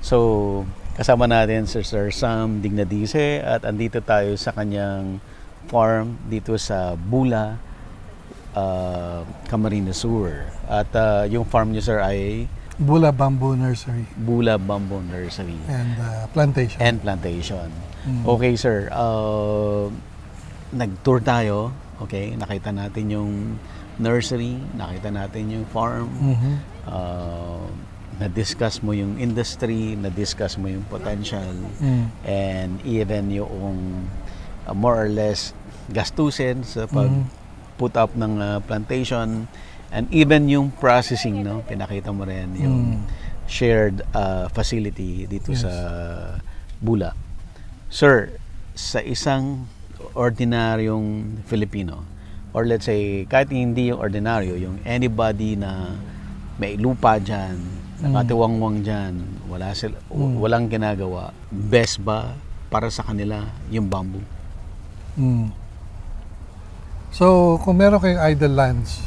So, kasama natin si Sir Sam Dignadice at andito tayo sa kanyang farm dito sa Bula, Camarines Sur. At yung farm niyo, sir, ay Bula Bamboo Nursery. Bula Bamboo Nursery. And plantation. And plantation. Okay, sir. Nag-tour tayo. Okay, nakita natin yung nursery, nakita natin yung farm. Na-discuss mo yung industry, na-discuss mo yung potential, and even yung more or less gastusin sa pag-put up ng plantation, and even yung processing, no? Pinakita mo rin yung shared facility dito sa Bula. Sir, sa isang ordinaryong Filipino, or let's say, kahit hindi yung ordinaryo, yung anybody na may lupa dyan, nakatiwangwang dyan, walang ginagawa, best ba para sa kanila yung bamboo? So, kung meron kayong idle lands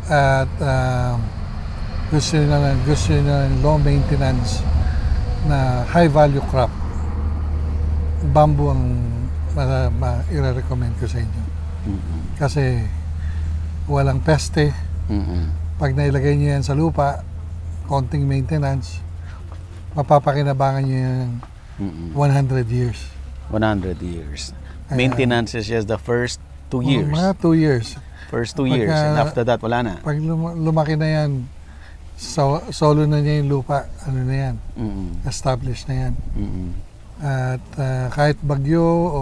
at gusto nyo ng low maintenance na high value crop, bamboo ang i-recommend ko sa inyo. Kasi walang peste. Pag nailagay nyo yan sa lupa, konting maintenance, mapapakinabangan nyo yan 100 years. 100 years. Maintenance is just the first 2 years. Mga 2 years. First 2 years. And after that, wala na. Pag lumaki na yan, solo na niya yung lupa, ano na yan, established na yan. At kahit bagyo o,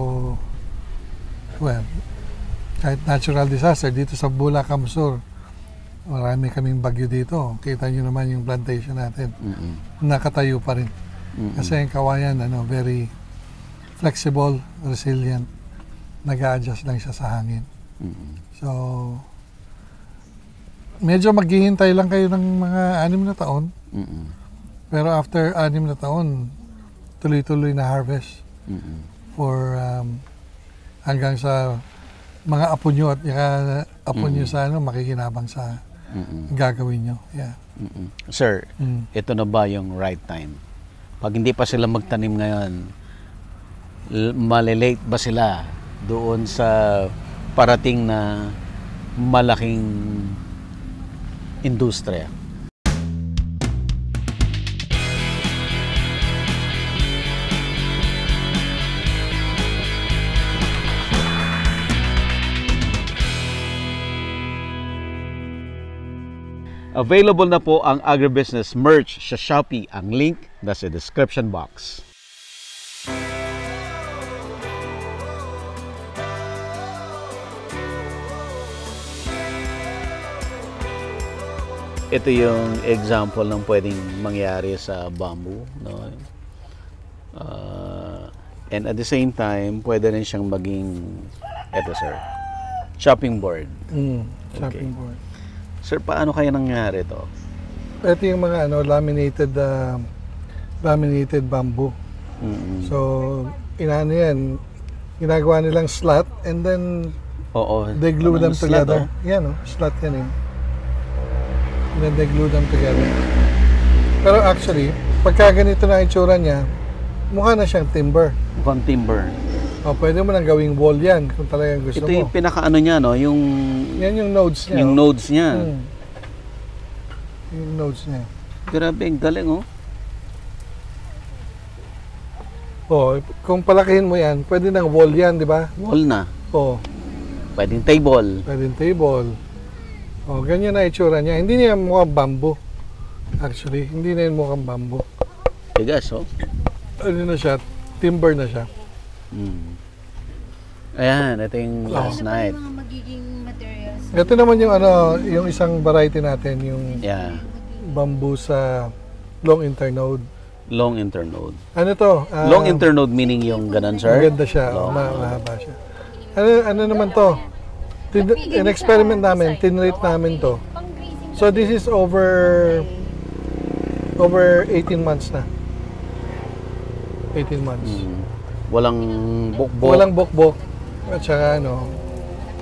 well, kahit natural disaster, dito sa Bula, Camsur, marami kaming bagyo dito. Kita nyo naman yung plantation natin. Nakatayo pa rin. Kasi ang kawayan, very flexible, resilient. Nag-a-adjust lang siya sa hangin. So, medyo maghihintay lang kayo ng mga 6 na taon. Pero after 6 na taon, tuloy-tuloy na harvest. For hanggang sa mga apo nyo at apo nyo sa makikinabang sa gagawin nyo. Yeah. Sir, ito na ba yung right time? Pag hindi pa sila magtanim ngayon, malilate ba sila doon sa parating na malaking industriya? Available na po ang agribusiness merch sa Shopee. Ang link nasa description box. Ito yung example ng pwedeng mangyari sa bamboo, no? And at the same time, pwede rin siyang maging, eto sir, chopping board. Chopping board. Sir, paano kaya nangyari ito? Ito yung mga laminated bamboo. So, inaano yan, ginagawa nilang slot and then they glue them together. Yan, slot yan. And then they glue them together. Pero actually, pagka ganito na itsura niya, mukha na siyang timber. Mukhang timber. Pwede mo nang gawing wall yan kung talagang gusto mo. Ito yung pinakaano niya, no? Yan yung nodes niya. Yung nodes niya. Yung nodes niya. Grabe, ang galing, kung palakihin mo yan, pwede nang wall yan, di ba? Wall na. Pwedeng table. Pwedeng table. Ganyan na itsura niya. Hindi niya mukhang bamboo. Actually, hindi na yun mukhang bamboo. Tigas, Ano na siya? Timber na siya. Ayan, ito yung last night. Ano mga magiging materials? Ito naman yung yung isang variety natin, yung bamboo sa long internode. Long internode. Ano to? Long internode meaning yung ganun, sir? Maganda siya, mahaba siya. Ano naman to? In-experiment namin, tinrate namin to. So this is over 18 months na. 18 months. Walang bukbok. Walang bukbok. At saka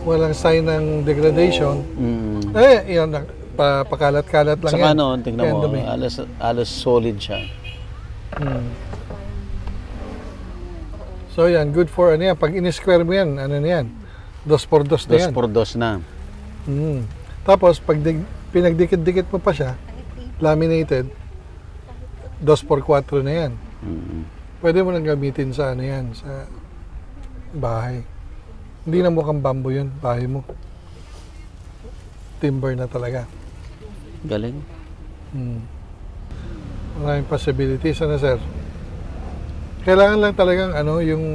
walang sign ng degradation. Yun, pakalat-kalat lang saka yan. Tingnan mo, alas solid siya. So yan, good for ano yan. Pag in-square mo yan, ano na yan? 2x2 na Dos yan. por dos na. Tapos, pag pinagdikit-dikit mo pa siya, laminated, 2x4 na yan. Pwede mo nang gamitin sa ano yan, sa bahay. Hindi na mukhang bamboo yun, bahay mo. Timber na talaga. Galing. Maraming possibilities, ano sir? Kailangan lang talagang ano, yung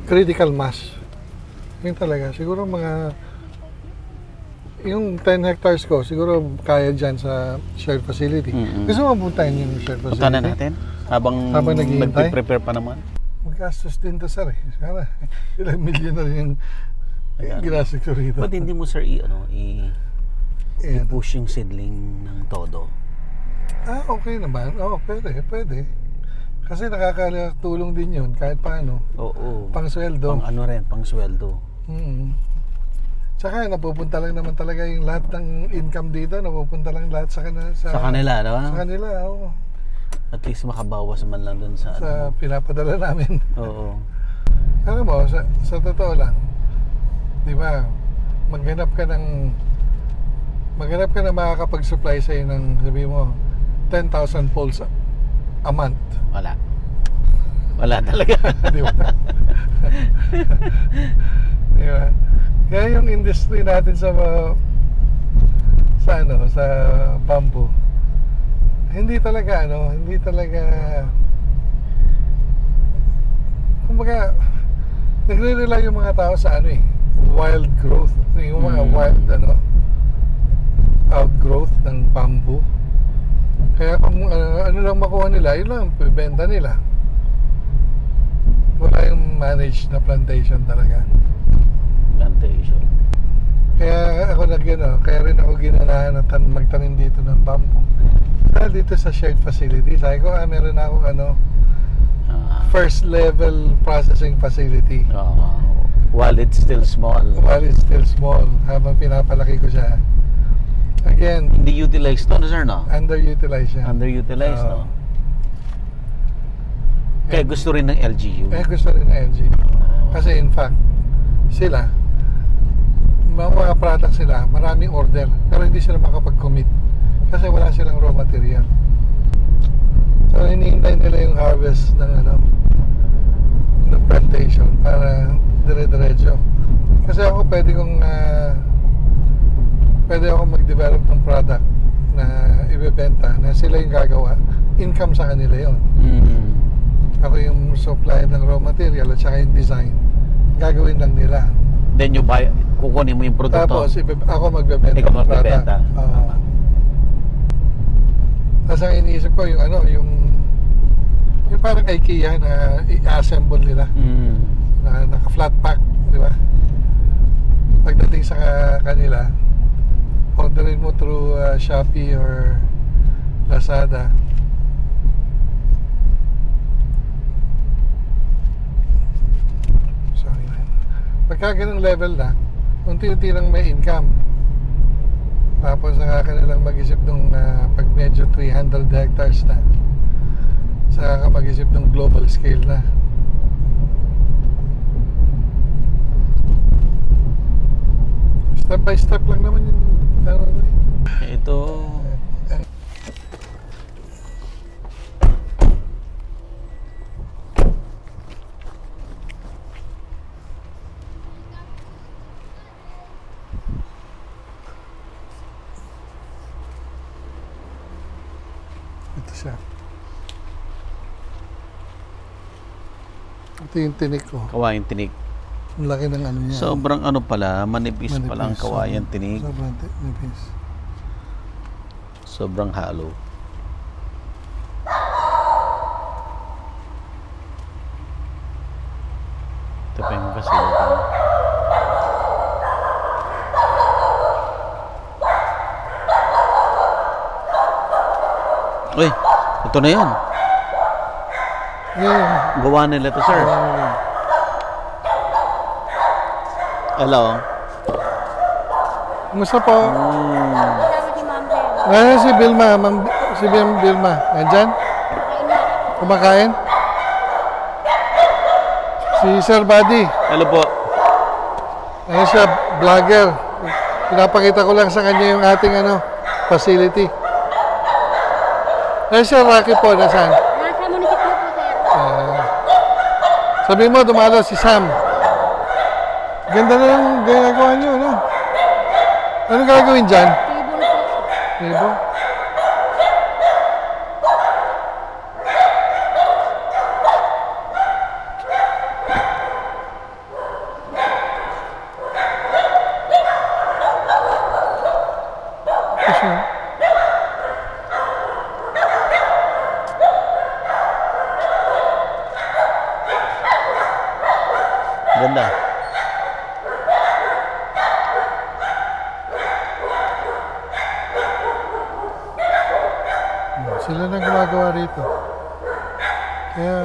critical mass. Yun talaga. Siguro mga yung 10 hectares ko, siguro kaya dyan sa shared facility. Gusto mo puntahin yung shared facility? Punta na natin. Habang naghihintay? nagpe-prepare pa naman. Maggastos din to sir eh. Sana ilang milyon na rin yung ginastos ko rito. Ba't hindi mo sir i-push yung seedling ng todo? Okay naman. Pwede. Kasi nakakatulong din yun kahit paano. Oo. Pang sweldo. Pang sweldo. Tsaka napupunta lang naman talaga yung lahat ng income dito, napupunta lang lahat sa kanila, no? Sa kanila, oo. At least makabawas man lang dun sa pinapadala namin. Oo. Alam mo, sa totoo lang, di ba, maghanap ka ng makakapag-supply sa'yo ng, sabi mo, 10,000 poles a month. Wala talaga. Di ba? Di ba? Kaya yung industry natin sa bamboo, hindi talaga kumbaga nagre-rely yung mga tao sa wild growth, yung mga wild outgrowth ng bamboo. Kaya kung ano lang makuha nila, yun lang bibenta nila. Wala yung managed na plantation talaga. Plantation. Kaya kaya rin ako ginanahan na magtanim dito ng bamboo. Dahil dito sa shared facility, sabi ko, meron ako first level processing facility. While it's still small. Habang pinapalaki ko siya. Again, hindi utilized to, sir, no? Underutilized siya. No? Kaya gusto rin ng LGU. Kasi in fact, sila, mga products sila, maraming order, pero hindi sila makapag-commit kasi wala silang raw material. So hinihintay nila yung harvest ng plantation para dire-diretso. Kasi ako pwede ako mag-develop ng product na ibebenta na sila yung gagawa, income sa kanila yon. Ako yung supply ng raw material at saka yung design, gagawin lang nila. Then you buy, kukunin mo yung produkto. Tapos ako magbebenta ng product. Tapos ang iniisip ko yung yung parang IKEA na i-assemble nila na naka-flat pack, di ba? Pagdating sa kanila, orderin mo through Shopee or Lazada. Sorry man. Pagka ganung level na, unti-unti lang may income. Tapos saka nilang mag-isip nung pag medyo 300 hectares na, saka ka mag-isip ng global scale na. Step by step lang naman yung ito. Ito siya. Ito yung tinik ko. Kawayang tinik. Ang laki ng ano niya. Sobrang pala, manipis pala ang kawayan tinik. Sobrang manipis. Sobrang hollow. Ito pa yung kasi. Uy, ito na yun. Yeah. Gawa nila ito, sir. Hello. Kumusta po? Kasama si Ma'am Bel. Ngayon si Vilma, si Vilma. Nandyan? Kumakain? Si Sir Buddy. Hello po. Ano siya, vlogger. Pinapakita ko lang sa kanya yung ating facility. Ay, Sir Rocky po, nasaan? Nasa munisipyo po, sir. Sabi mo, dumalo si Sam. Ganda na yung ginagawa nyo, no? Ano gagawin dyan? Table po. Table? Kasi, Ganda. sila na gumagawa rito. Kaya,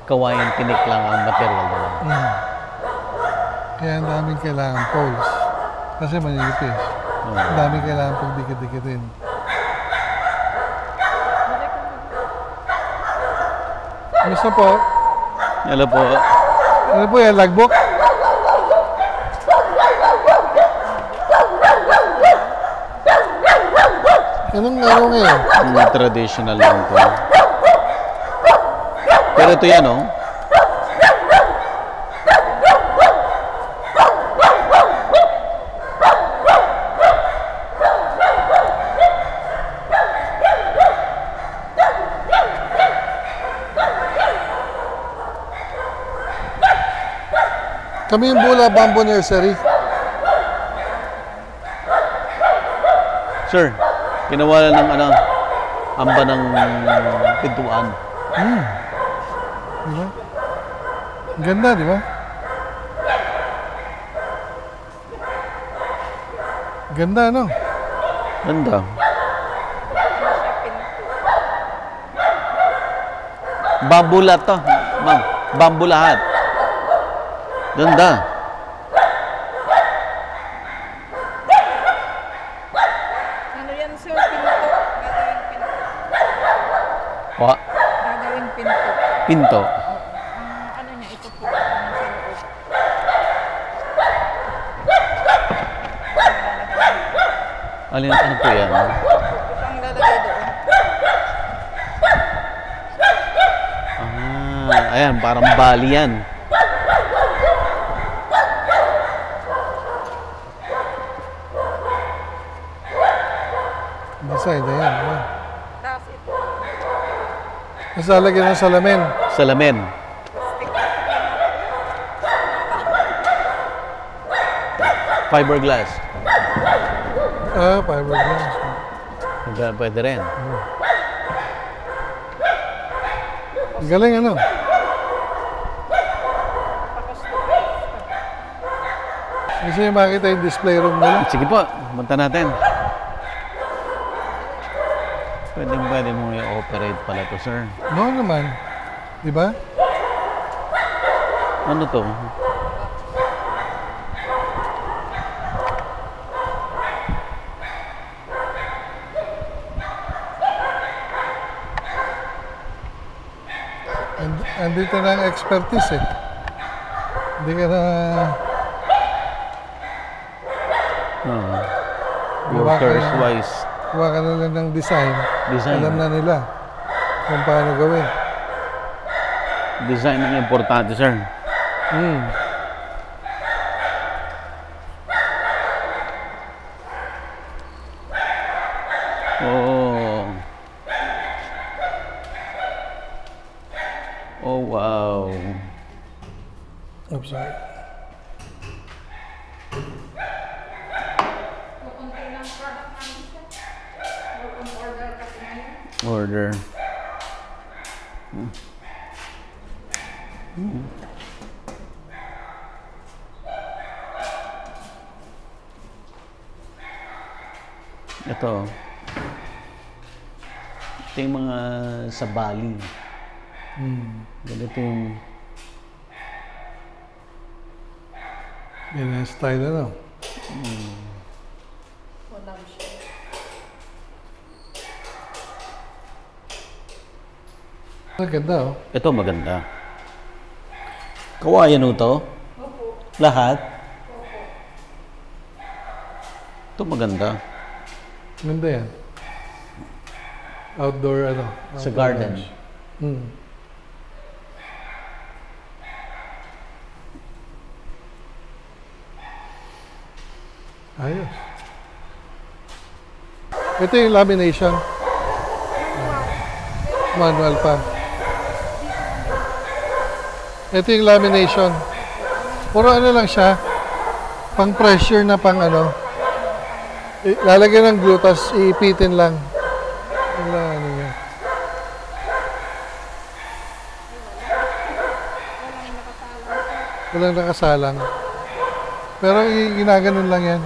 Kawayan tinik lang ang material na lang. kaya ang daming kailangan poles. Kasi manipis. Ang daming kailangan pagdikit-dikitin. Gusto po? Hello po. Ano po yan? Logbook? Anong araw ngayon? Traditional lang po. Pero ito yan, oh. Kami yung Bula Bamboo Nursery. Sir, kinawalan ng amba ng pintuan. Diba? Ang ganda, di ba? Ganda, no? Ganda. Bamboo lahat to, ma'am. Bamboo lahat. Ganda. Ano yan, sir? Pinto. Gagawing pinto. Wa, Gagawing pinto. pinto. Ang ano niya, ito po. Ang sa loob. Ano po yan? Ito ang lalagay doon. Ayan, parang bali yan. Inside, ayan. Diba? Tapos ito. Mas lalagyan ng salamin. Salamin. Fiberglass. Fiberglass. Pwede rin. Ang galing, ano? Gusto niyo makita yung display room nila? Sige po, punta natin. Pwede mo i-operate pala to, sir. No naman. Di ba? Ano to? Andito na ang expertise eh. Hindi ka na... Workers wise. Kuha ka na lang ng design. Design. Alam na nila kung paano gawin. Design ang importante, sir. Oh. Oh, wow. Oops, sorry. Order. Ito yung mga sa Bali. Ganito yung... Yan ang style ano. Ang ganda oh. Ito maganda. Kawayan mo to? Lahat? Ito maganda. Ganda yan. Outdoor ano. Sa outdoor garden. lounge. Hmm. Ayos. Ito yung lamination. Manual pa. Ito yung lamination. Puro ano lang siya. Pang pressure na pang ano. Lalagyan ng glue, tapos iipitin lang. Wala ano yan. Walang nakasalang. Pero ginaganon lang yan.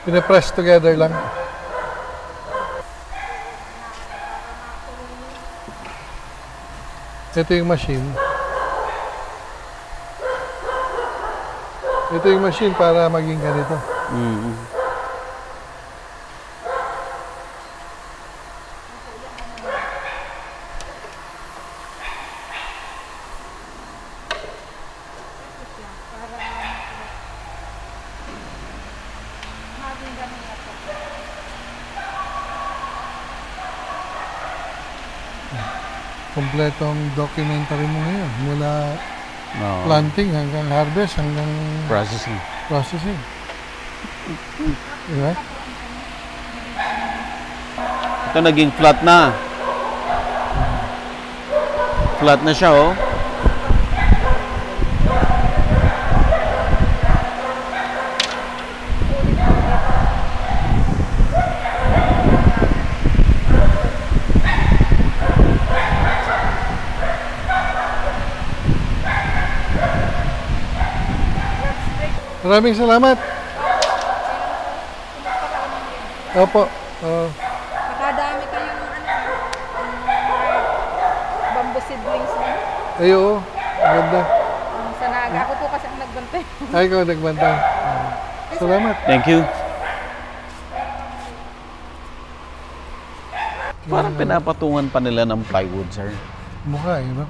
Pinapress together lang. Ito yung machine. Ito yung machine para maging ganito. Kompletong documentary mo ngayon. Mula planting hanggang harvest hanggang processing. Diba? Ito naging flat na. Flat na siya, oh. Maraming salamat. Opo. Nakadami kayo ng bamboo seedlings na. Ay, oo. Ganda. Sa naga. Ako po kasi ang nagbantay. Ay, ikaw nagbantay. Salamat. Thank you. Parang pinapatungan pa nila ng plywood, sir. Mukha, no?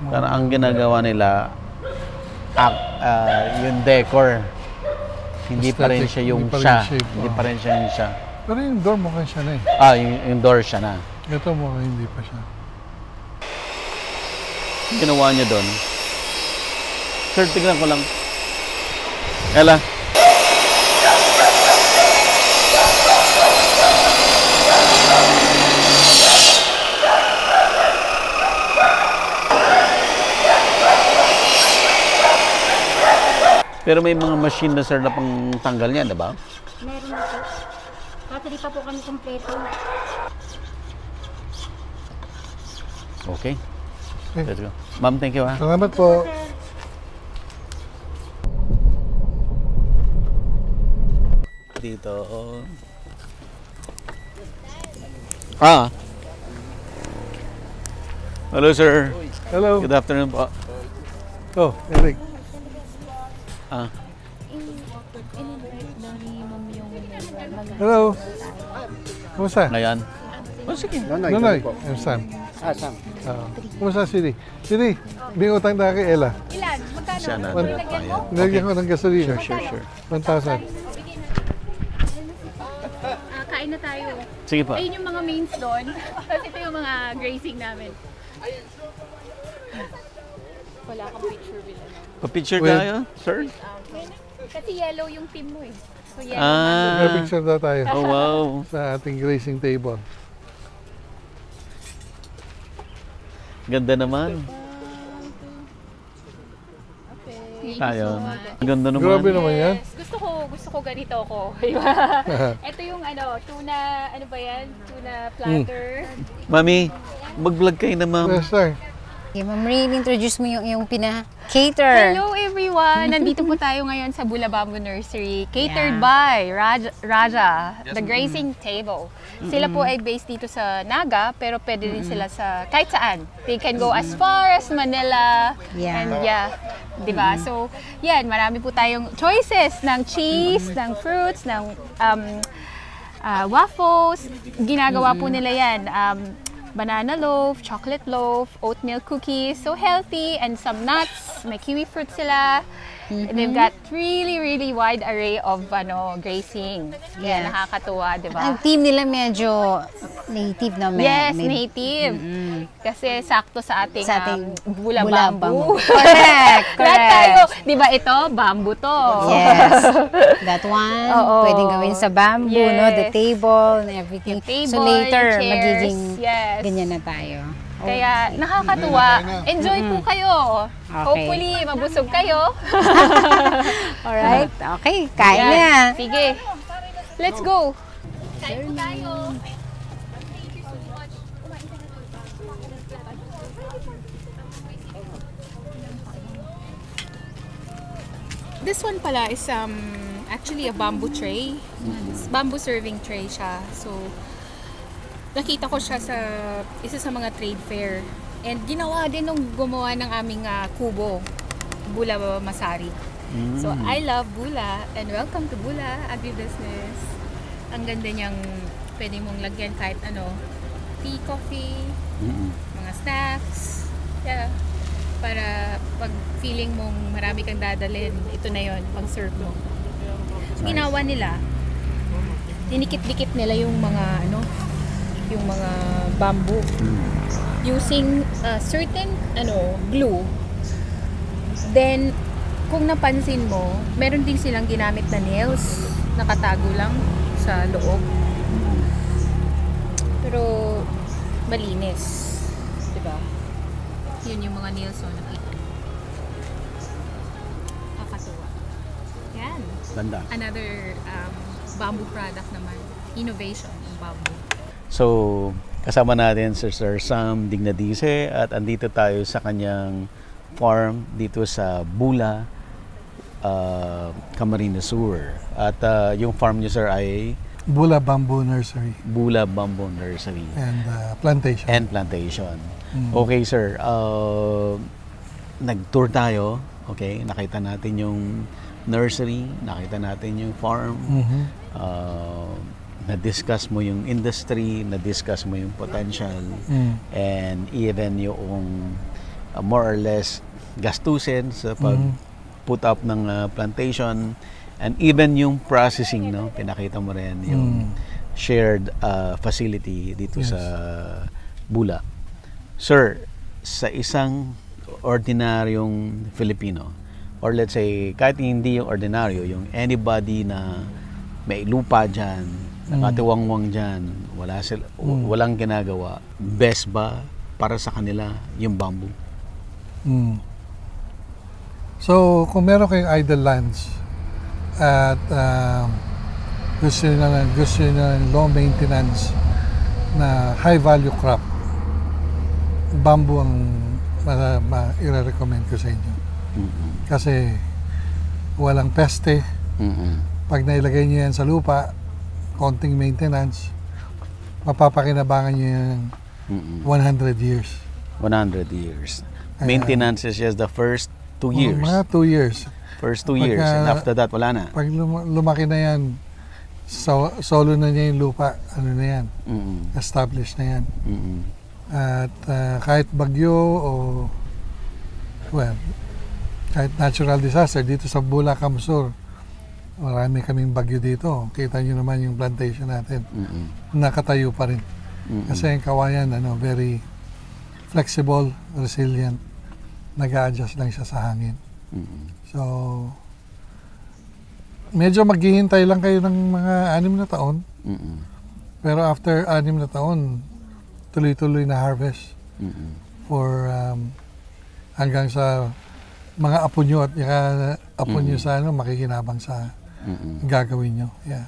Parang ang ginagawa nila, yung decor. Hindi pa rin Aesthetic, siya yung hindi pa rin siya. shape, Hindi oh. pa rin siya yung siya. Pero yung door mukhang siya na eh. Yung door siya na. Ito mukhang hindi pa siya. Ang ginawa niya doon. Sir, tignan ko lang. Ella. Pero may mga machine na, sir, na pang tanggal niya, diba? Meron na po. Kasi di pa po kami kompleto. Okay. Let's go. Ma'am, thank you, ha. Salamat po. Dito. Hello, sir. Hello. Good afternoon po. Oh, Eric. Hello. Kumusta? Ngayon. Oh, sige. Nonoy. I'm Sam. Sam. Kumusta, Siri? Siri, may utang na kay Ella. Ilan? Magkano? Siya na. Nilagyan ko ng gasolina. Sure. 1,000. Kain na tayo. Sige pa. Ayun yung mga mains doon. Tapos ito yung mga grazing namin. Wala akong picture bila na. Pa-picture Well, tayo, sir? Kasi yellow yung team mo eh. So yellow. May picture daw tayo Oh, wow. sa ating grazing table. Ganda naman. Ayun. Ganda naman. Grabe naman yan. Yes. Gusto ko ganito ko. Ito yung tuna, ano ba yan? Tuna platter. Mami, mag-vlog kayo na, ma'am. Yes, sir. Okay, Ma'am Rain, introduce mo yung pina-cater. Hello everyone! Nandito po tayo ngayon sa Bula Bamboo Nursery. Catered by Raja, the Grazing Table. Sila po ay based dito sa Naga, pero pwede din sila sa kahit saan. They can go as far as Manila. Yeah. And diba? So, yan, marami po tayong choices ng cheese, ng fruits, ng waffles. Ginagawa po nila yan. Banana loaf, chocolate loaf, oatmeal cookies, so healthy, and some nuts. May kiwi fruit sila. And they've got really wide array of grazing. Yeah, nakakatuwa, di ba? Ang team nila medyo native na. Yes, native. Kasi sakto sa ating Bula Bula Bamboo. Correct. Lahat tayo, di ba ito, bamboo to. Yes. That one, Oo. pwedeng gawin sa bamboo, no? The Yes. table and everything. Yung So table, later, yung chairs, magiging yes. ganyan na tayo. Kaya nakakatuwa. Enjoy po kayo. Okay. Hopefully, mabusog kayo. Alright. Okay, kain Yan. na. Sige. Let's go. Kain po tayo. This one pala is actually a bamboo tray. It's bamboo serving tray siya. So, nakita ko siya sa isa sa mga trade fair. And ginawa din nung gumawa ng aming kubo, Bula Masari. So, I love Bula and welcome to Bula Agribusiness. Ang ganda niyang pwede mong lagyan kahit tea, coffee, mga snacks. Yeah. Para pag feeling mong marami kang dadalhin, ito na yon pag-serve mo. So, ginawa nila, dinikit-dikit nila yung mga yung mga bamboo using certain glue. Then kung napansin mo, meron din silang ginamit na nails, nakatago lang sa loob. Pero malinis, 'di ba? Yun yung mga nails nakita mo. Nakakatuwa. Yan. Ganda. Another bamboo product naman. Innovation ng bamboo. So, kasama natin si Sir Sam Dignadice at andito tayo sa kanyang farm dito sa Bula, Camarines Sur. At yung farm niyo, sir, ay Bula Bamboo Nursery Bula Bamboo Nursery and Plantation. and Plantation. Okay, sir. Nag-tour tayo. Okay, nakita natin yung nursery, nakita natin yung farm. Na-discuss mo yung industry, na-discuss mo yung potential, and even yung more or less gastusin sa pag-put up ng plantation, and even yung processing, no? Pinakita mo rin yung shared facility dito sa Bula. Sir, sa isang ordinaryong Filipino, or let's say, kahit hindi yung ordinaryo, yung anybody na may lupa dyan, nakatiwangwang dyan, walang ginagawa, best ba para sa kanila yung bamboo? So, kung meron kayong idle lands at gusto nyo ng low maintenance na high value crop, bamboo ang i-recommend ko sa inyo. Kasi walang peste. Pag nailagay nyo yan sa lupa, konting maintenance, mapapakinabangan nyo yan 100 years. 100 years. Maintenance is just the first 2 years. Mga 2 years. First 2 years. And after that, wala na. Pag lumaki na yan, solo na niya yung lupa, ano na yan, established na yan. At kahit bagyo o kahit natural disaster dito sa Bula, Camsur, marami kaming bagyo dito. Kita nyo naman yung plantation natin. Nakatayo pa rin. Kasi ang kawayan, very flexible, resilient. Nag-a-adjust lang siya sa hangin. So, medyo maghihintay lang kayo ng mga 6 na taon. Pero after 6 na taon, tuloy-tuloy na harvest. For hanggang sa mga apo nyo at apo nyo sa makikinabang sa gagawin nyo. Yeah.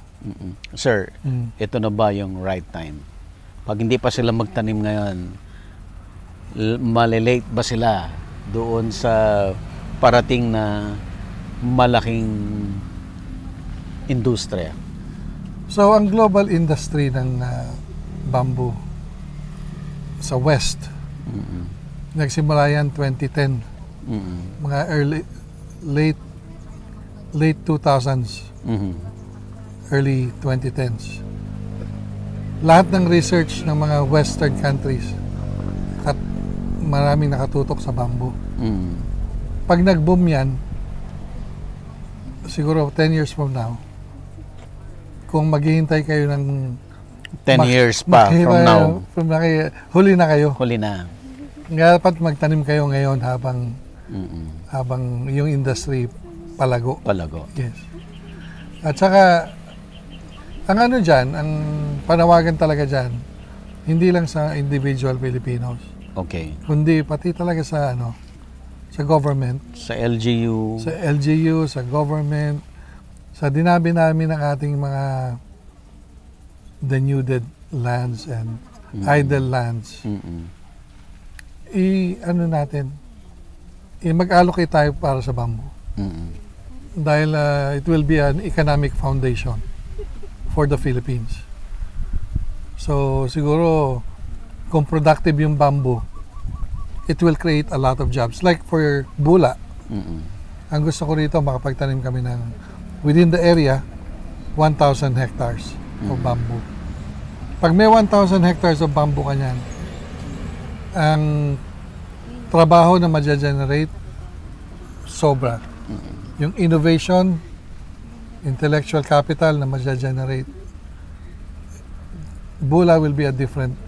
Sir, ito na ba yung right time? Pag hindi pa sila magtanim ngayon, malilate ba sila doon sa parating na malaking industriya? So, ang global industry ng bamboo sa West, nagsimula yan 2010, mga late 2000s, early 2010s. Lahat ng research ng mga Western countries, maraming nakatutok sa bamboo. Pag nag-boom yan, siguro 10 years from now, kung maghihintay kayo ng 10 years pa from now. Huli na kayo. Huli na. Dapat magtanim kayo ngayon habang yung industry palago. Palago. Yes. At saka, ang ano dyan, ang panawagan talaga dyan, hindi lang sa individual Filipinos, Okay. kundi pati talaga sa sa government, Sa LGU. sa government, sa dinabi namin ng ating mga denuded lands and idle lands. Mag-allocate tayo para sa bamboo. Dahil it will be an economic foundation for the Philippines. So siguro kung productive yung bamboo, it will create a lot of jobs. Like for Bula, ang gusto ko rito makapagtanim kami ng within the area 1,000 hectares of bamboo. Pag may 1,000 hectares of bamboo ka niyan, ang trabaho na ma-generate sobra. Yung innovation, intellectual capital na ma-generate, Bula will be a different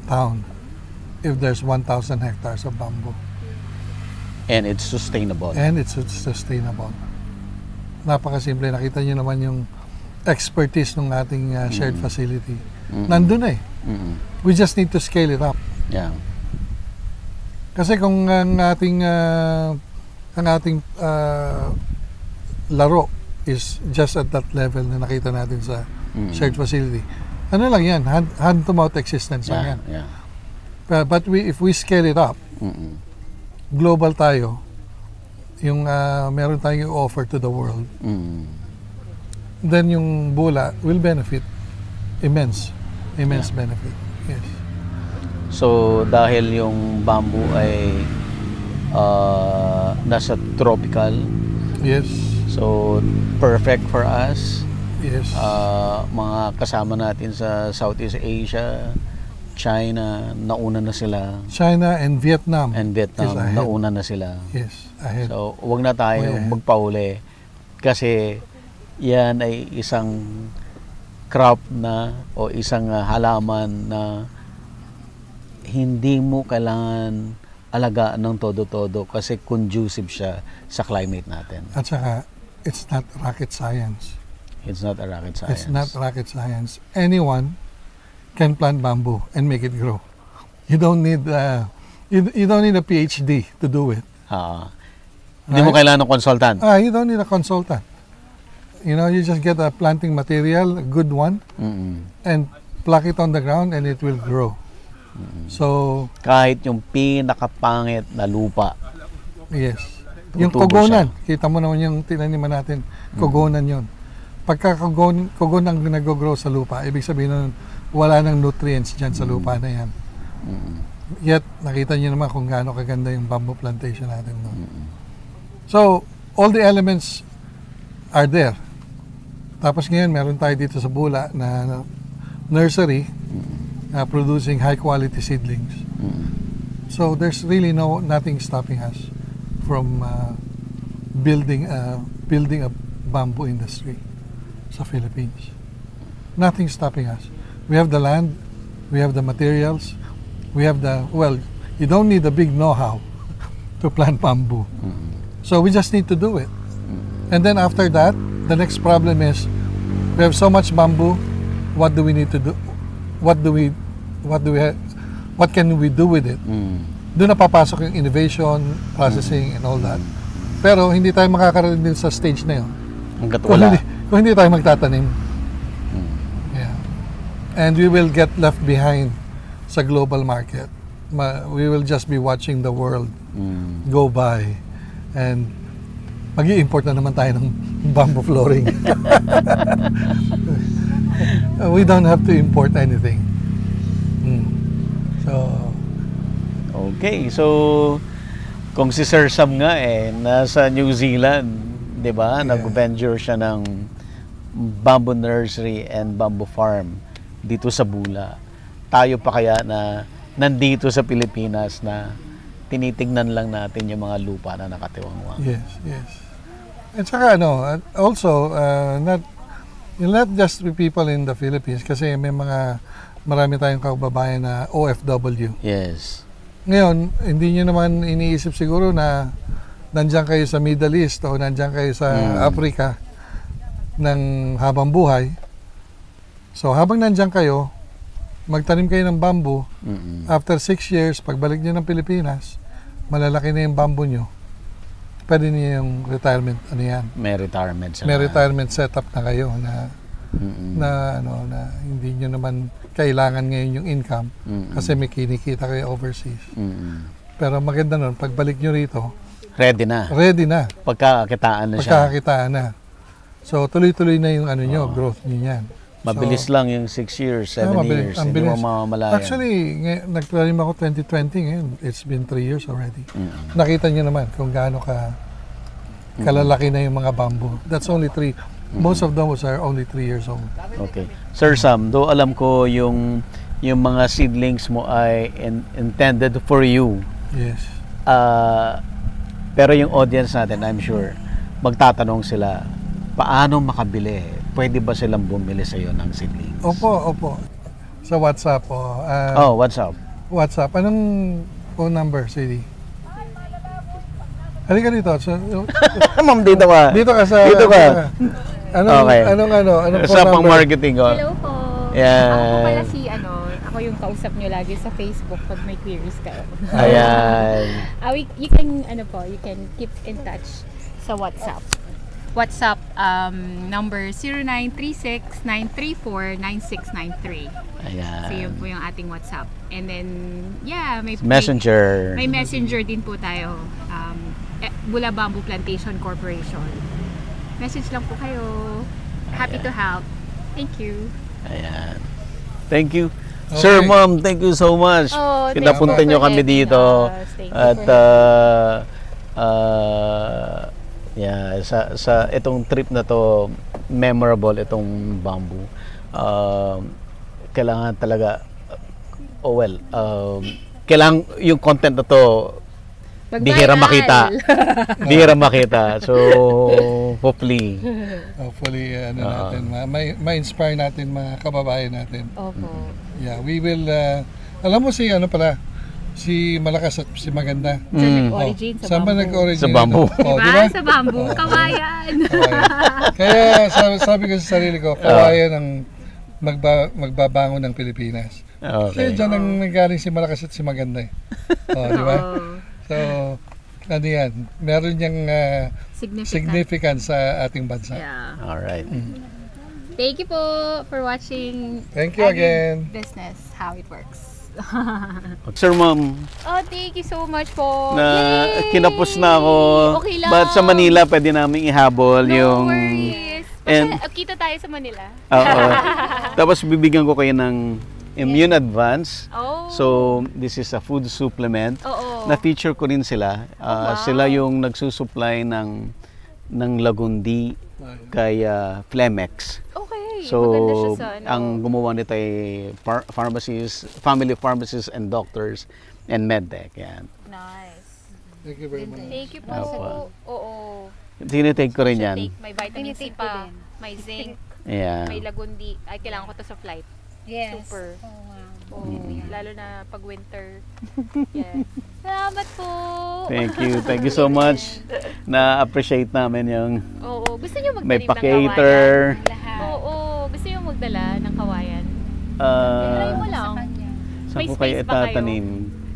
town if there's 1,000 hectares of bamboo. And it's sustainable. And it's sustainable. Napakasimple. Nakita niyo naman yung expertise ng ating shared facility. Nandun eh. We just need to scale it up. Yeah. Kasi kung ang ating laro is just at that level na nakita natin sa shared facility, ano lang yan, hand-to-mouth existence lang yan. Yeah. But if we scale it up, global tayo, yung meron tayong offer to the world, then yung Bula will benefit immense benefit. Yes. So dahil yung bamboo ay nasa tropical, Yes. so perfect for us. Yes. Mga kasama natin sa Southeast Asia, China, nauna na sila. China and Vietnam. And Vietnam, is ahead. nauna na sila. Yes, ahead. So, huwag na tayo Way ahead. magpauli kasi yan ay isang crop na o isang halaman na hindi mo kailangan alagaan ng todo-todo kasi conducive siya sa climate natin. At saka, it's not rocket science. It's not a rocket science. It's not rocket science. Anyone can plant bamboo and make it grow. You don't need you don't need a PhD to do it. Hindi mo kailangan ng consultant. You don't need a consultant. You just get a planting material, a good one, and pluck it on the ground and it will grow. So, Kahit yung pinakapangit na lupa. yes. Yung Tutubo kogonan, kita mo naman yung tinaniman natin, kogonan yun. Pagka kogonan ang nag-grow sa lupa, ibig sabihin nun, wala nang nutrients dyan sa lupa na yan. Yet, nakita niyo naman kung gaano kaganda yung bamboo plantation natin doon. So, all the elements are there. Tapos ngayon, meron tayo dito sa Bula na nursery producing high-quality seedlings. So, there's really nothing stopping us from building a bamboo industry sa Philippines. Nothing stopping us. We have the land, we have the materials, we have you don't need a big know-how to plant bamboo. So we just need to do it. And then after that, the next problem is we have so much bamboo, what do we need to do? What can we do with it? Doon na papasok yung innovation, processing, and all that. Pero hindi tayo makakarating din sa stage na yun. Hanggat wala. Kung hindi tayo magtatanim. Yeah. And we will get left behind sa global market we will just be watching the world Mm. go by and mag-i-import na naman tayo ng bamboo flooring. We don't have to import anything. So, Okay, so kung si Sir Sam nga nasa New Zealand, 'di ba? Yeah. Nag-venture siya ng bamboo nursery and bamboo farm dito sa Bula. Tayo pa kaya na nandito sa Pilipinas na tinitignan lang natin yung mga lupa na nakatiwangwang. yes, yes. At saka also, not just the people in the Philippines kasi marami tayong kababayan na OFW. Yes. Ngayon, hindi nyo naman iniisip siguro na nandiyan kayo sa Middle East o nandiyan kayo sa Africa ng habang buhay. So, habang nandiyan kayo, magtanim kayo ng bamboo. Mm-mm. After 6 years, pagbalik nyo ng Pilipinas, malalaki na yung bamboo nyo. Pwede niyo yung retirement, May retirement sila. may retirement setup na kayo na Mm-mm. na hindi nyo naman kailangan ngayon yung income Mm-mm. kasi may kinikita kayo overseas. Mm-mm. Pero maganda nun, pagbalik nyo rito, Ready na. ready na, Pagkakitaan na siya. pagkakakitaan na. So tuloy-tuloy na yung growth nyo yan. Mabilis lang yung 6 years, 7 mabilis, years. ang Hindi mo bilis. mamamalayan. Actually, nagtanim ako 2020 ngayon. It's been 3 years already. Mm-mm. Nakita nyo naman kung gaano kalalaki na yung mga bamboo. That's only 3. Most of those are only 3 years old. Okay. Sir Sam, do alam ko yung mga seedlings mo ay intended for you. Yes. Pero yung audience natin, I'm sure, magtatanong sila, paano makabili? Pwede ba silang bumili sa iyo ng seedlings? Opo. Sa WhatsApp po. What's up? WhatsApp. Anong phone number, CD? Halika dito. Ma'am, dito ka. Dito ka sa... Dito ka. Okay. Anong phone Sa number? pang-marketing ko. Hello po. Yan. Ako pala ako yung kausap nyo lagi sa Facebook pag may queries kayo. Ayan. You can keep in touch sa WhatsApp. WhatsApp number 0936-934-9693. Ayan. So yun po yung ating WhatsApp. And then, may Messenger. May messenger din po tayo. Bula Bamboo Plantation Corporation. Message lang po kayo. Happy to help. Thank you. Ayan. Thank you. Okay. Sir, ma'am, thank you so much. Oh, thank Pinapunta you nyo for kami having dito. us. Thank you At for sa itong trip na to, memorable itong bamboo. Kailangan talaga kailangan yung content na to bihira makita. Bihira makita. So, hopefully. Hopefully, natin, ma-inspire natin mga kababayan natin. Opo. Yeah, we will, alam mo si si Malakas at si Maganda. Sa nag-origin sa Saan ba bamboo. nag-origin? Sa bamboo. Diba? Sa bamboo. Kawayan. Kaya sabi ko sa sarili ko, kawayan ang magbabangon ng Pilipinas. Kaya Okay. dyan ang nanggaling si Malakas at si Maganda eh. Di ba? So, yan? Meron niyang significance sa ating bansa. Yeah. All right. Thank you po for watching. Thank you again. Business, how it works. Sir, ma'am, Oh, thank you so much po. na Yay! kinapos na ako. Okay lang. But sa Manila, pwede namin ihabol No yung... worries. and- Kita tayo sa Manila. Oo. Tapos bibigyan ko kayo ng Immune Advance. Oh. So, this is a food supplement. Oo. Na-feature ko rin sila. wow. Sila yung nagsusupply ng Lagundi kay Flemex. Okay. So, maganda siya sa ang gumawa nito ay pharmacies, family pharmacists and doctors and medtech. Yan. Nice. Thank you very much. Thank you po. Opo. Oo. Tinitake ko rin yan. May vitamin C Tinitake ko pa. din. May zinc. Yeah. May lagundi. Ay, kailangan ko to sa flight. Yes. Super. Oo nga. Lalo na pag winter. Yes. Salamat po. Thank you. Thank you so much. Na-appreciate namin yung Oo. Gusto niyo may magtanim ng pa-cater. kawayan? Lahat. Oo. Gusto niyo magdala ng kawayan? Try Ah, mo lang. Sa kanya. saan May ko kayo space ba kayo? itatanim?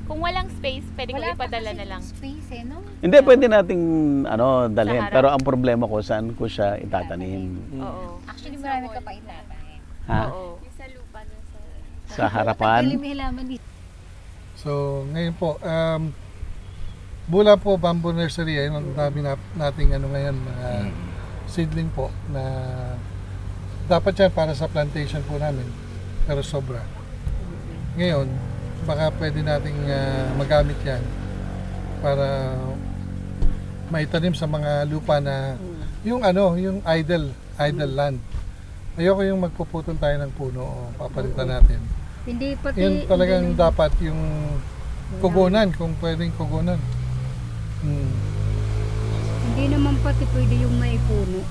Kung walang space, pwede ko Wala pa ipadala kasi na lang. space no? Hindi, pwede nating dalhin. Sa harap. Pero ang problema ko, saan ko siya itatanim? Oo. Actually, marami ka pa itatay. Ha? Oo. Sa lupa na sa... Sa harapan? May halaman dito. So, ngayon po, Bula po Bamboo Nursery, ayun ang dami nating ano ngayon, mga seedling po na dapat yan para sa plantation po namin, pero sobra. Ngayon, baka pwede nating magamit yan para maitanim sa mga lupa na yung ano, yung idle land. Ayoko yung magpuputol tayo ng puno o papalitan natin. Hindi pati Yun talagang dapat yung kugunan, kung pwedeng kugunan. hindi naman pati pwede yung may puno.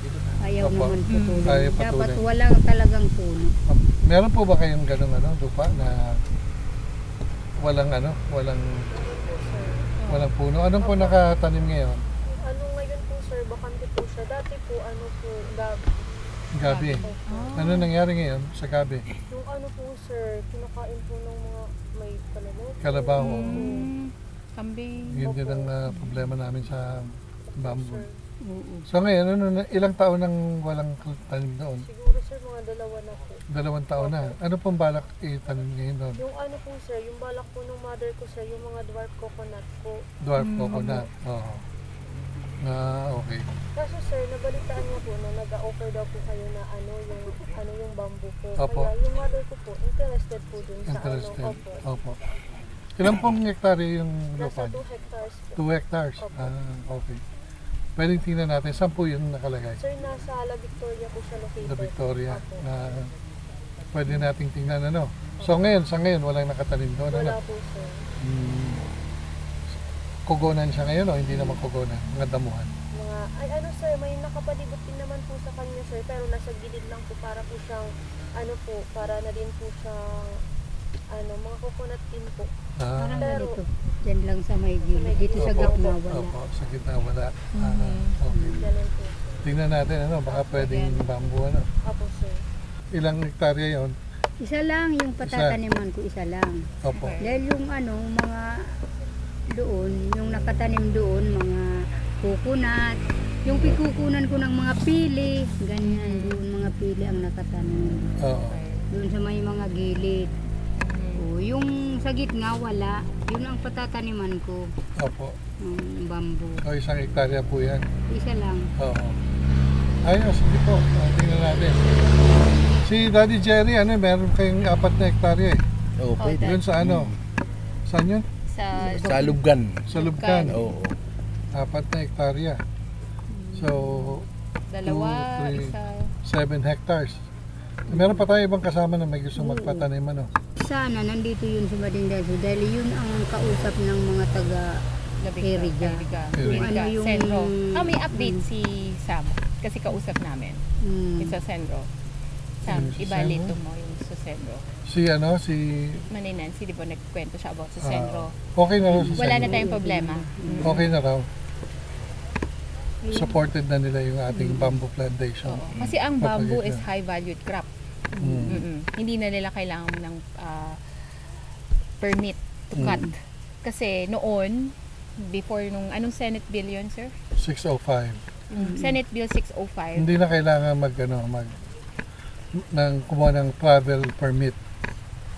Ayaw Opo. naman putulin. Ayaw Dapat putulin. walang talagang puno. Meron po ba kayong ganung ano, lupa na walang ano, walang puno? Anong po nakatanim ngayon? Ano ngayon po sir, bakante po siya. Dati po ano po, Gabi. Ano nangyari ngayon sa gabi? yung ano po sir, kinakain po ng mga may kalabaw. Kalabaw. Kambing. Yun din ang problema namin sa bamboo. Oo. So ngayon, ilang taon nang walang tanim doon? Siguro sir, mga 2 na po. 2 taon na. Ano pong balak itanim ngayon doon? Yung ano po sir, yung balak po ng mother ko sir, yung mga dwarf coconut po. Dwarf coconut. Oo. Okay. Kaso sir, nabalitaan niya po na nag-offer daw po kayo na yung bamboo po. Opo. Kaya yung mother ko po, interested po dun sa Interested. opo. Opo. Ilang pong hektarya yung lupa? Nasa 2 hectares po. 2 hectares. Opo. Okay. Pwedeng tingnan natin. Saan po yun nakalagay? Sir, nasa La Victoria po siya located. Sa Victoria. Opo. Na pwede nating tingnan ano. So ngayon, sa ngayon, walang nakatanim doon. Ano? Wala po sir. Kugonan siya ngayon o hindi naman kugonan? Mga damuhan. Sir, may nakapalibot din naman po sa kanya sir, pero nasa gilid lang po para po siyang, para na din po siyang, mga coconut din po. Parang Pero, ganito. Diyan lang sa may gilid. Dito sa Opo. gitna wala. Opo, sa gitna wala. Okay. ganun po. Tingnan natin ano, baka pwedeng bamboo ano. Apo sir. Ilang hektarya yon? Isa lang yung patataniman ko, isa lang. Opo. Dahil yung mga doon, yung nakatanim doon, mga coconut, yung pikukunan ko ng mga pili, ganyan doon mga pili ang nakatanim. Oo. Doon sa may mga gilid. O, yung sa gitna wala, yun ang patataniman ko, Opo. ng bamboo. O, 1 hektarya po yan. Isa lang. Oo. Ayos, sige po. Tingnan natin. Si Daddy Jerry, meron kayong 4 na hektarya eh. Oo, pwede. Doon sa ano? Saan yun? Sa Lubgan. Sa Lubcan. Oo. 4 na hektarya. So, 2, 2, 3, isa. 7 hectares. Meron pa tayo ibang kasama na may gusto magpatanim ano. Sana nandito yun sa Madindaso dahil yun ang kausap ng mga taga Eriga. Kung ano yung- Senro. May update si Sam. Kasi kausap namin. Yung sa Senro. Sam, Yung sa ibalito Senro? mo yung sa Senro. Si Manay Nancy, di ba nagkwento siya about sa Senro? okay na raw sa Wala na Senro. tayong problema. Okay na raw. Supported na nila yung ating bamboo plantation. Oo. Kasi ang bamboo is Propagation. high valued crop. Hindi na nila kailangan ng permit to cut. Kasi noon, before nung, anong Senate bill yun, sir? 605. Senate Bill 605. Hindi na kailangan kumuha ng travel permit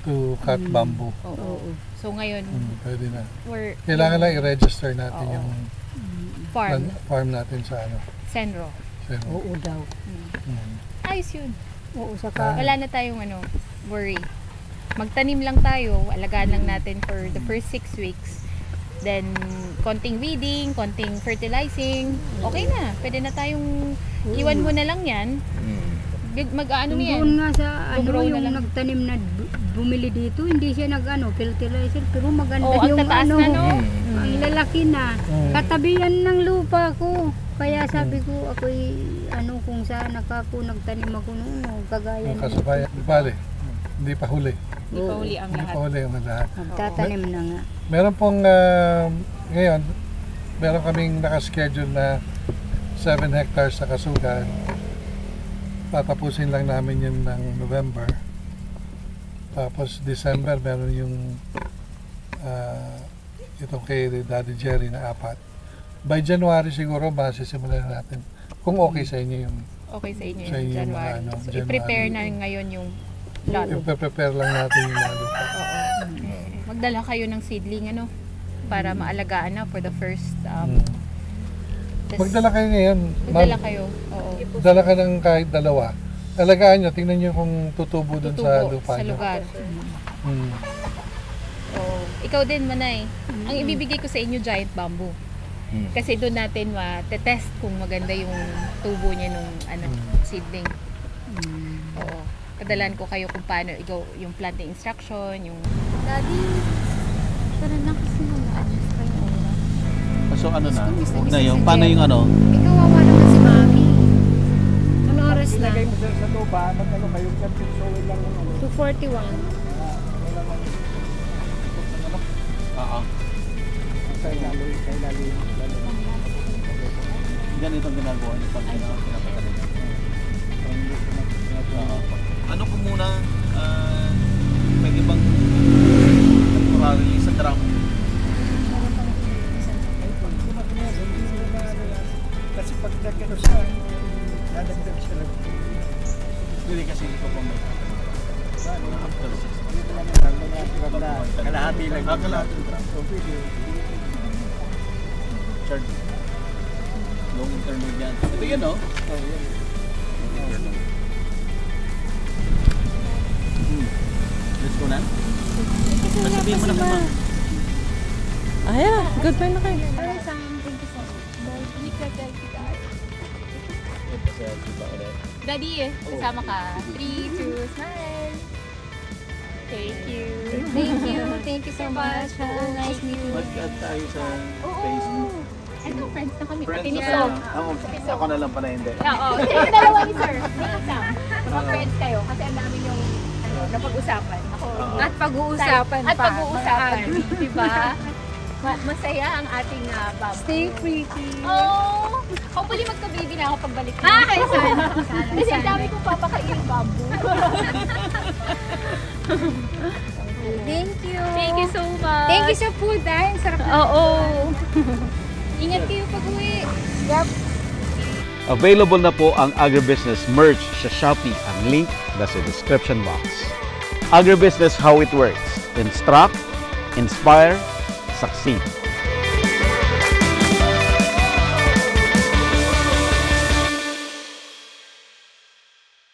to cut bamboo. Oo. So ngayon, Pwede na. we're Kailangan lang i-register natin Oo. yung farm, farm natin sa Senro. Senro. Oo daw. Ayos yun. Oo, saka Wala na tayong worry. Magtanim lang tayo, alagaan lang natin for the first 6 weeks. Then, konting weeding, konting fertilizing, okay na. Pwede na tayong, iwan mo na lang yan. Mag-ano mo yan? doon nga sa Go-grow na yung lang. nagtanim na bumili dito, hindi siya fertilizer, pero maganda Oo, ang yung tataas na, no? ang lalaki na. Katabihan ng lupa ko. Kaya sabi ko, ako'y kung saan ako nagtanim ako noon, kagaya Yung nito. kasabayan. Di bale, hindi pa huli. Hindi pa huli ang Hindi lahat. pa huli ang lahat. Magtatanim na nga. Meron pong, ngayon, meron kaming nakaschedule na 7 hectares sa Kasugan. Tatapusin lang namin yun ng November. Tapos December, meron yung itong kay Daddy Jerry na 4. By January siguro, masisimulan natin. Kung okay sa inyo yung Okay sa inyo Sa yung inyo yung January. mga So, January. i-prepare na ngayon yung lot. i-prepare lang natin yung mga lupa. Oo. magdala kayo ng seedling ano para maalagaan na for the first tas- Magdala kayo ngayon. magdala kayo. Oo. Dala ka ng kahit dalawa. Alagaan nyo, tingnan nyo kung tutubo dun sa Tutubo lupa sa nyo. lugar. Mm. Oo. Ikaw din, Manay. Ang ibibigay ko sa inyo, giant bamboo. Kasi doon natin ma-test kung maganda yung tubo niya nung seedling. Oo. Kadalan ko kayo kung paano yung planting instruction, yung... Daddy, tara na kasi mag-adjust kayo oras. So ano na? Miss Huwag na yung, paano yung ano? Ikaw wawa naman si Mami. Ano oras na? Ilagay mo sa lupa, ano kayo, soil lang ng 2:41. Oo. sa ilalim. Ganito ang ginagawa niyo pag pinapatalim. Oo. Ano ko muna, pwede bang temporarily sa drum? Kasi pag nagkano siya, dadagdag siya lang. Hindi kasi ito pang may after 6 months. Dito lang yan, mga kalahati lang. Kalahati lang. So, pwede. Charge. Long internet yan. Ito yun, no? So, yan. Let's go na. Sasabihin mo na ka, ma'am. Ayan, good pa na kayo. Daddy, kasama ka. 3, 2, smile. Thank you. Thank you so much. Nice meeting you. Mag-add tayo sa Facebook. Ito, friends na kami. Friends Pati ni na Sam. ako na lang pala hindi. Oo. Yung dalawa ni Sir. Ni Sam. Mga-friends kayo. Kasi ang dami yung napag-usapan. Ako. At pag-uusapan At pa. pag-uusapan. Diba? Masaya ang ating bamboo. Stay pretty. Oh! Hopefully magka-baby na ako pagbalik. Kaya sana. Kasi ang dami kong papakainin bamboo. Thank you. Thank you so much. Thank you sa food, ah. Ang sarap na. Oo. Ingat kayo pag-uwi. Yep. Available na po ang agribusiness merch sa Shopee. Ang link nasa description box. Agribusiness, how it works. Instruct, inspire, succeed.